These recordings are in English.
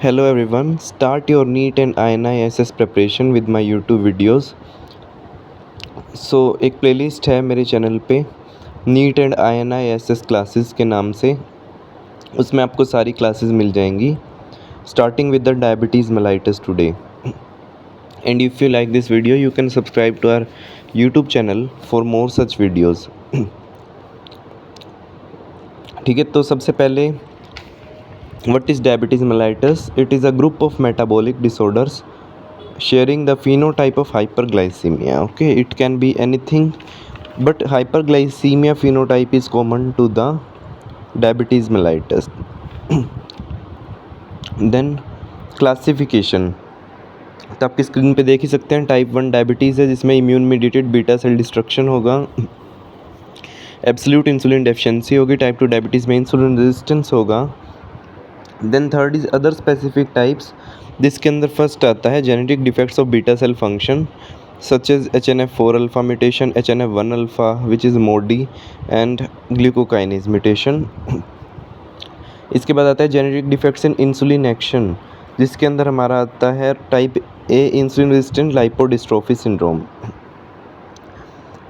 Hello everyone, start your NEET and INI SS preparation with my YouTube videos. एक playlist है मेरे channel पे NEET and INI SS classes के नाम से, उसमें आपको सारी क्लासेस मिल जाएंगी starting with the diabetes mellitus today. And if you like this video you can subscribe to our YouTube channel for more such videos. ठीक है, तो सबसे पहले what is diabetes mellitus? It is a group of metabolic disorders sharing the phenotype of hyperglycemia. Okay, it can be anything, but hyperglycemia phenotype is common to the diabetes mellitus. Then classification, तो आपकी screen पे देख ही सकते हैं. Type 1 diabetes है जिसमें immune mediated beta cell destruction होगा, absolute insulin deficiency होगी. टाइप 2 डायबिटीज़ में इंसुलिन रेजिस्टेंस होगा. Then third is other specific types, जिसके अंदर फर्स्ट आता है genetic defects of beta cell function such as HNF4 alpha mutation, HNF1 alpha which is MODY and glucokinase mutation. इसके बाद आता है genetic defects in insulin action, जिसके अंदर हमारा आता है type A insulin resistant लाइपोडिस्ट्रोफी syndrome.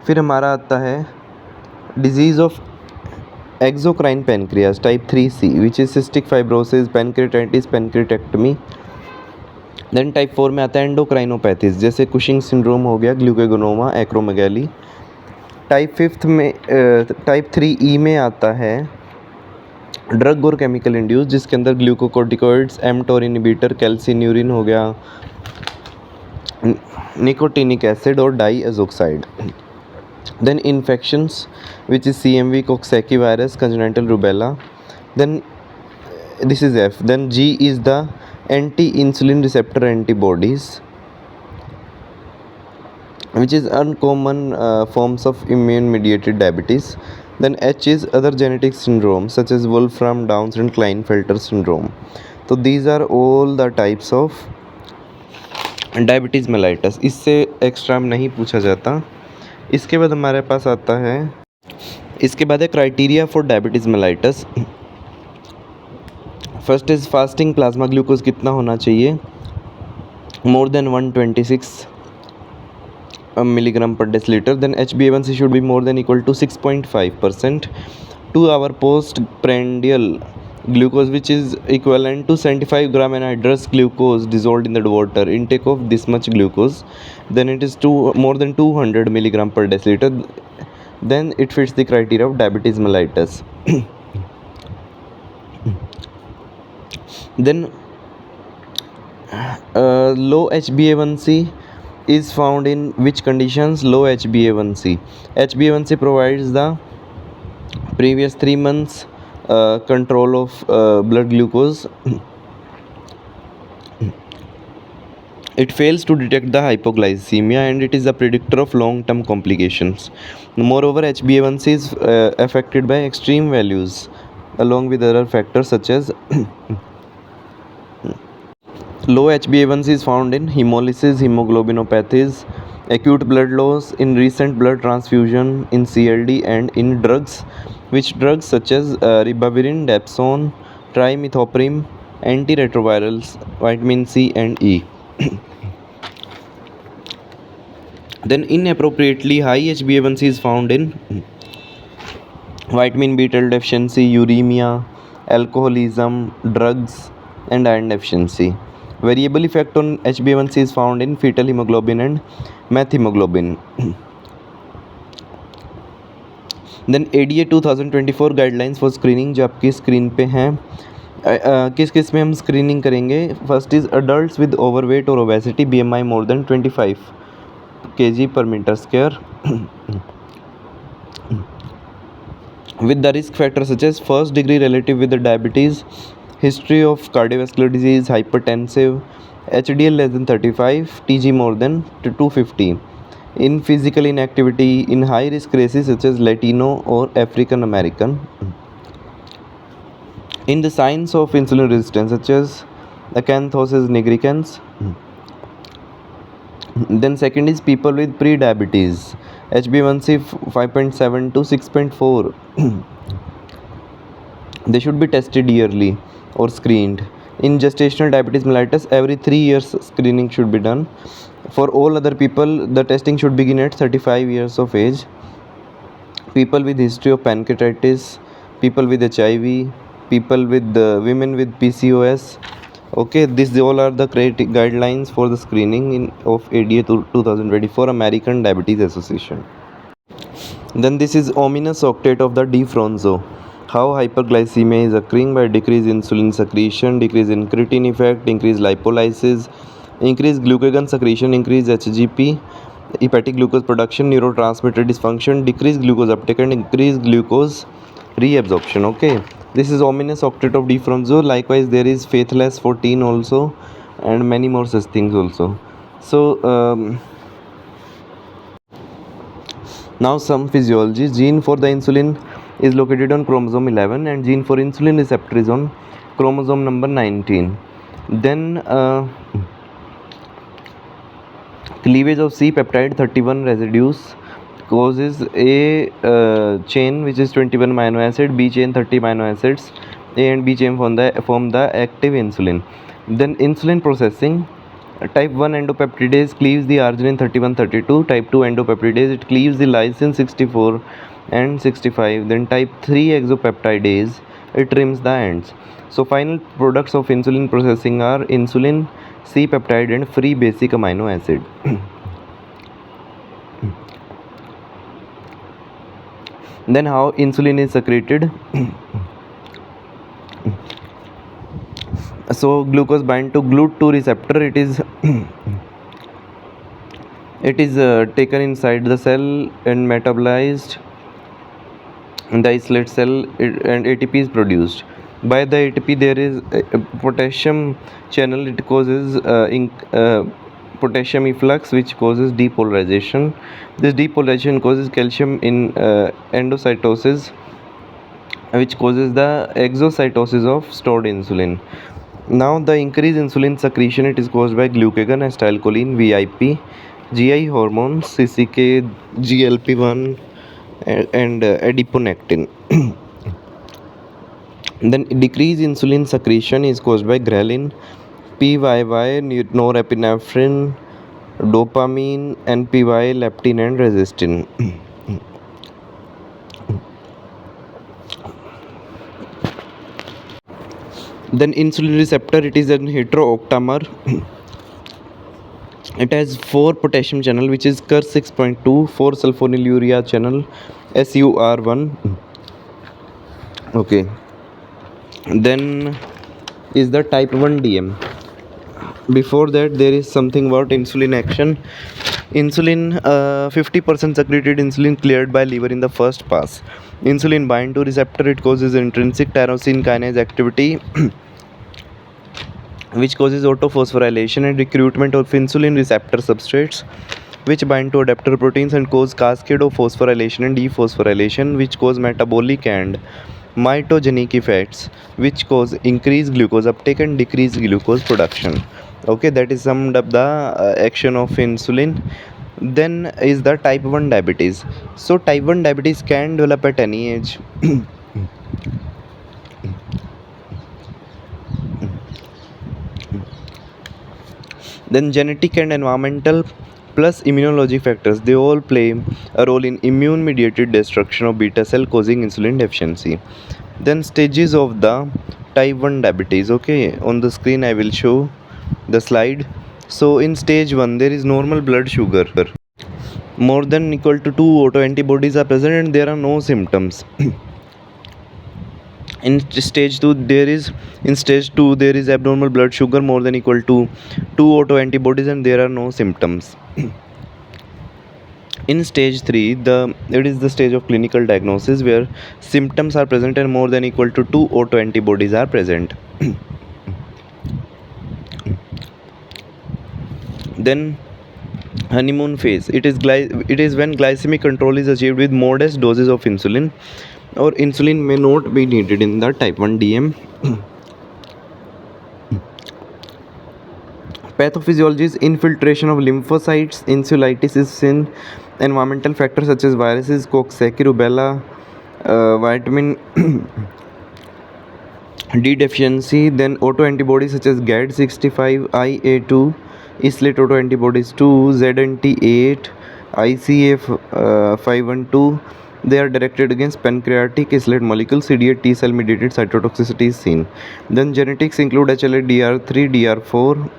फिर हमारा आता है disease of exocrine pancreas type 3C which is cystic fibrosis, pancreatitis, pancreatectomy. Then type 4 में आता है एंडोक्राइनोपैथीज जैसे कुशिंग सिंड्रोम हो गया, ग्लूकोगोनोमा, एक्रोमेगाली. टाइप 3E में आता है ड्रग और केमिकल इंड्यूस, जिसके अंदर ग्लूकोकोर्टिकोइड्स, एमटोर इनहिबिटर, कैल्सिन्यूरिन हो गया, निकोटिनिक एसिड और die एजोक्साइड. Then infections which is CMV, Coxsackie virus, congenital rubella. Then this is F. Then G is the anti-insulin receptor antibodies, which is uncommon forms of immune mediated diabetes. Then H is other genetic syndromes such as Wolfram, Downs and Klinefelter syndrome. So these are all the types of diabetes mellitus. इससे extra नहीं पूछा जाता. इसके बाद हमारे पास आता है, इसके बाद है criteria for diabetes mellitus. First is fasting plasma glucose कितना होना चाहिए, more than 126 milligram per decilitre. Then HbA1c should be more than equal to 6.5%. 2 hour post prandial glucose which is equivalent to 75 gram anhydrous glucose dissolved in the water. Intake of this much glucose, then it is more than 200 milligram per deciliter. Then it fits the criteria of diabetes mellitus. Then low HbA1c is found in which conditions? Low HbA1c. HbA1c provides the previous 3 months control of blood glucose. It fails to detect the hypoglycemia and it is a predictor of long-term complications. Moreover, HbA1c is affected by extreme values along with other factors such as low HbA1c is found in hemolysis, hemoglobinopathies, acute blood loss, in recent blood transfusion, in CLD and in drugs. Which drugs such as ribavirin, dapsone, trimethoprim, antiretrovirals, vitamin C and E. Then inappropriately high HbA1c is found in vitamin B12 deficiency, uremia, alcoholism, drugs and iron deficiency. Variable effect on HbA1c is found in fetal hemoglobin and methemoglobin. Then ADA 2024 guidelines for screening जो आपकी screen पे हैं, किस किस में हम screening करेंगे. First is adult with overweight और obesity, BMI more than 25 kg per meter square, with the risk factors such as first degree relative with the diabetes, history of cardiovascular disease, hypertensive, HDL less than 35, TG more than 250. In physical inactivity, in high risk races such as Latino or African American. In the signs of insulin resistance such as acanthosis nigricans. Then second is people with pre-diabetes, HbA1c 5.7 to 6.4. They should be tested yearly or screened. In gestational diabetes mellitus, every 3 years screening should be done. For all other people, the testing should begin at 35 years of age. People with history of pancreatitis, people with HIV, people with women with PCOS. Okay, these all are the guidelines for the screening of ADA 2024 American Diabetes Association. Then this is ominous octet of the defronzo. How hyperglycemia is occurring by decreased insulin secretion, decrease in incretin effect, increased lipolysis, increased glucagon secretion, increased HGP, hepatic glucose production, neurotransmitter dysfunction, decreased glucose uptake and increased glucose reabsorption. Okay, this is ominous octet of defronzo. Likewise, there is faithless 14 also, and many more such things also. So now some physiology. Gene for the insulin is located on chromosome 11 and gene for insulin receptor is on chromosome number 19. Then cleavage of C peptide 31 residues causes A chain which is 21 amino acid, B chain 30 amino acids, A and B chain form the active insulin. Then insulin processing. Type 1 endopeptidase cleaves the arginine 3132. Type 2 endopeptidase, it cleaves the lysine 64 and 65. Then type 3 exopeptidase, it trims the ends. So final products of insulin processing are insulin, C peptide and free basic amino acid. Then how insulin is secreted? So glucose bind to GLUT2 receptor, it is taken inside the cell and metabolized in the islet cell, and ATP is produced. By the ATP there is a potassium channel, it causes potassium efflux which causes depolarization. This depolarization causes calcium in endocytosis which causes the exocytosis of stored insulin. Now the increased insulin secretion, it is caused by glucagon, acetylcholine, VIP, GI hormones, CCK, GLP-1 and adiponectin. Then decreased insulin secretion is caused by ghrelin, PYY, norepinephrine, dopamine, NPY, leptin and resistin. Then insulin receptor, it is an heterooctamer. It has 4 potassium channel which is Cur 6.2, 4 sulfonylurea channel SUR1. Okay. Then is the type 1 DM. Before that there is something about insulin action. Insulin 50% secreted insulin cleared by liver in the first pass. Insulin bind to receptor, it causes intrinsic tyrosine kinase activity which causes autophosphorylation and recruitment of insulin receptor substrates which bind to adapter proteins and cause cascade of phosphorylation and dephosphorylation which cause metabolic and mitogenic effects which cause increased glucose uptake and decreased glucose production. Okay, that is summed up the action of insulin. Then is the type 1 diabetes. So type 1 diabetes can develop at any age. Then genetic and environmental plus immunology factors, they all play a role in immune mediated destruction of beta cell causing insulin deficiency. Then stages of the type 1 diabetes. Okay, on the screen I will show the slide. So in stage 1 there is normal blood sugar more than equal to 2 autoantibodies are present and there are no symptoms. In stage 2 there is abnormal blood sugar more than equal to 2 autoantibodies and there are no symptoms. In stage 3 it is the stage of clinical diagnosis where symptoms are present and more than equal to 2 autoantibodies are present. Then honeymoon phase, it is when glycemic control is achieved with modest doses of insulin or insulin may not be needed in the type 1 DM. Pathophysiology is infiltration of lymphocytes. Insulitis is in environmental factors such as viruses, Coxsackie, rubella, vitamin D deficiency, then autoantibodies such as GAD65, IA2, islate autoantibodies 2, ZNT8, ICA512. They are directed against pancreatic islate molecule. CD8 T cell mediated cytotoxicity is seen. Then genetics include HLA-DR3, DR4,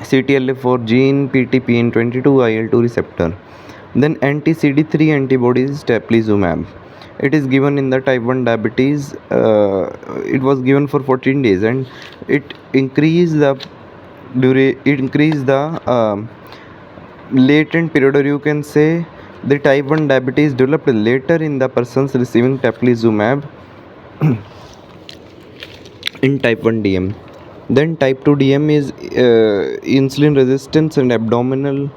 CTLA4 gene, PTPN22, IL2 receptor. Then anti-CD3 antibodies teplizumab. It is given in the type 1 diabetes. It was given for 14 days and it increased the latent period, or you can say the type 1 diabetes developed later in the persons receiving teplizumab in type 1 DM. Then type 2 DM is insulin resistance and abnormal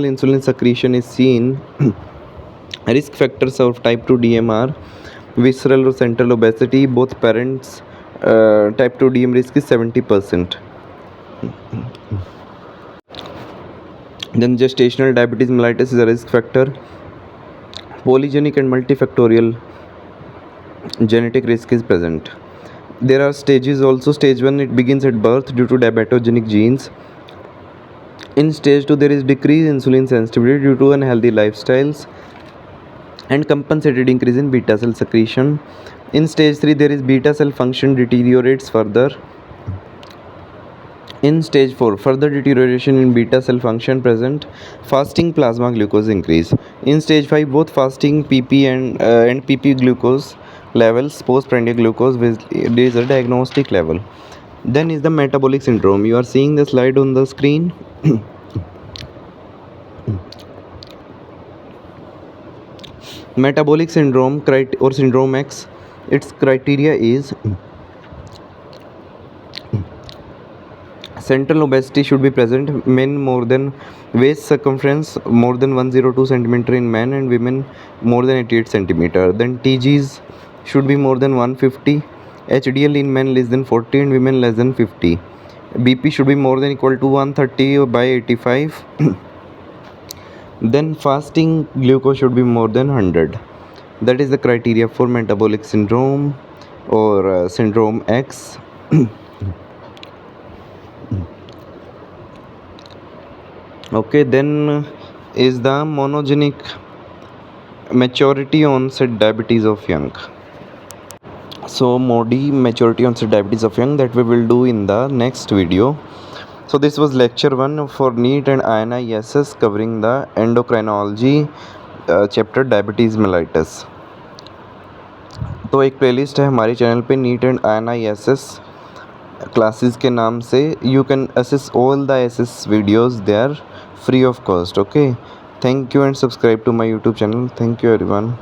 insulin secretion is seen. Risk factors of type 2 DM are visceral or central obesity. Both parents type 2 DM risk is 70%. Then gestational diabetes mellitus is a risk factor. Polygenic and multifactorial genetic risk is present. There are stages also. Stage 1, it begins at birth due to diabetogenic genes. In stage 2, there is decreased insulin sensitivity due to unhealthy lifestyles and compensated increase in beta cell secretion. In stage 3, there is beta cell function deteriorates further. In stage 4, further deterioration in beta cell function present. Fasting plasma glucose increase. In stage 5, both fasting PP and PP glucose levels, postprandial glucose, there is a diagnostic level. Then is the metabolic syndrome. You are seeing the slide on the screen. Metabolic syndrome or syndrome X, its criteria is central obesity should be present. Men more than waist circumference more than 102 centimeter in men, and women more than 88 centimeter. Then TGs should be more than 150. HDL in men less than 40 and women less than 50. BP should be more than equal to 130 by 85. Then fasting glucose should be more than 100. That is the criteria for metabolic syndrome or syndrome X. Okay, then is the monogenic maturity onset diabetes of young. So MODY, maturity onset diabetes of young, that we will do in the next video. So this was lecture 1 for NEET and INI SS covering the endocrinology chapter diabetes mellitus. तो एक playlist है हमारे channel पे NEET and INI SS classes के नाम से. You can access all the SS videos there free of cost. Okay, thank you and subscribe to my YouTube channel. Thank you everyone.